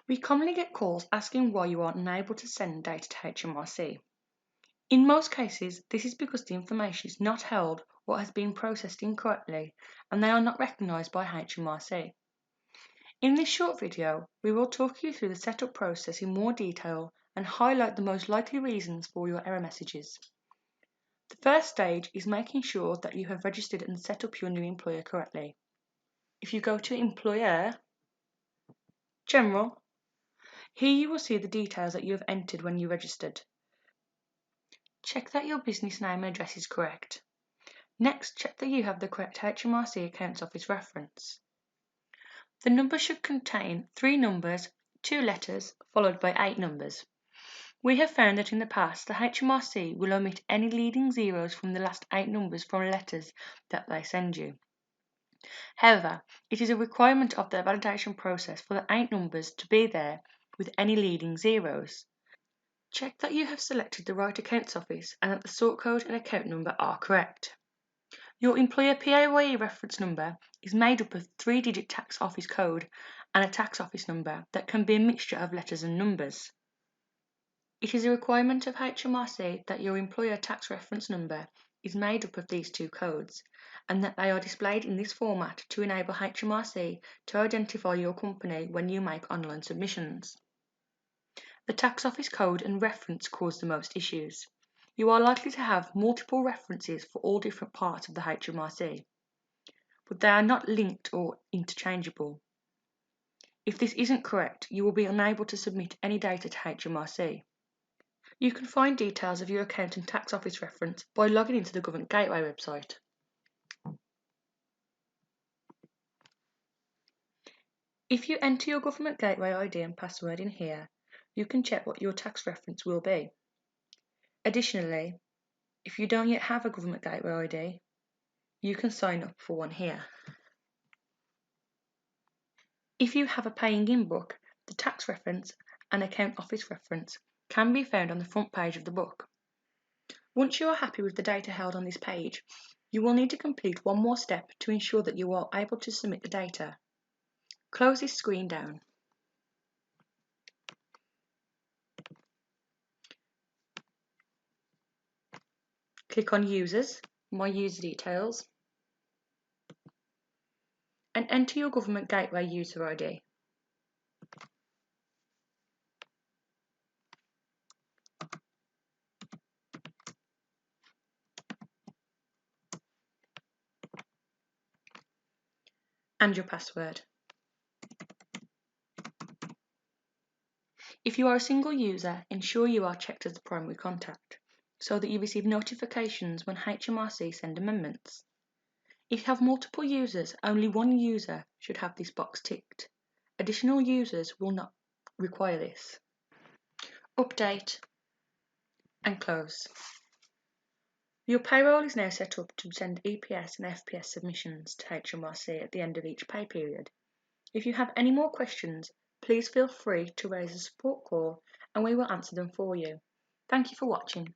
We commonly get calls asking why you are unable to send data to HMRC. In most cases, this is because the information is not held or has been processed incorrectly and they are not recognised by HMRC. In this short video, we will talk you through the setup process in more detail and highlight the most likely reasons for your error messages. The first stage is making sure that you have registered and set up your new employer correctly. If you go to Employer, General, here you will see the details that you have entered when you registered. Check that your business name and address is correct. Next, check that you have the correct HMRC Accounts Office reference. The number should contain 3 numbers, 2 letters, followed by 8 numbers. We have found that in the past, the HMRC will omit any leading zeros from the last 8 numbers from letters that they send you. However, it is a requirement of the validation process for the 8 numbers to be there with any leading zeros. Check that you have selected the right accounts office and that the sort code and account number are correct. Your employer PAYE reference number is made up of 3-digit tax office code and a tax office number that can be a mixture of letters and numbers. It is a requirement of HMRC that your employer tax reference number is made up of these 2 codes and that they are displayed in this format to enable HMRC to identify your company when you make online submissions. The tax office code and reference cause the most issues. You are likely to have multiple references for all different parts of the HMRC, but they are not linked or interchangeable. If this isn't correct, you will be unable to submit any data to HMRC. You can find details of your account and tax office reference by logging into the Government Gateway website. If you enter your Government Gateway ID and password in here, you can check what your tax reference will be. Additionally, if you don't yet have a Government Gateway ID, you can sign up for one here. If you have a paying in book, the tax reference and account office reference can be found on the front page of the book. Once you are happy with the data held on this page, you will need to complete one more step to ensure that you are able to submit the data. Close this screen down. Click on Users, My User Details, and enter your Government Gateway user ID. And your password. If you are a single user, ensure you are checked as the primary contact, so that you receive notifications when HMRC send amendments. If you have multiple users, only one user should have this box ticked. Additional users will not require this. Update and close. Your payroll is now set up to send EPS and FPS submissions to HMRC at the end of each pay period. If you have any more questions, please feel free to raise a support call and we will answer them for you. Thank you for watching.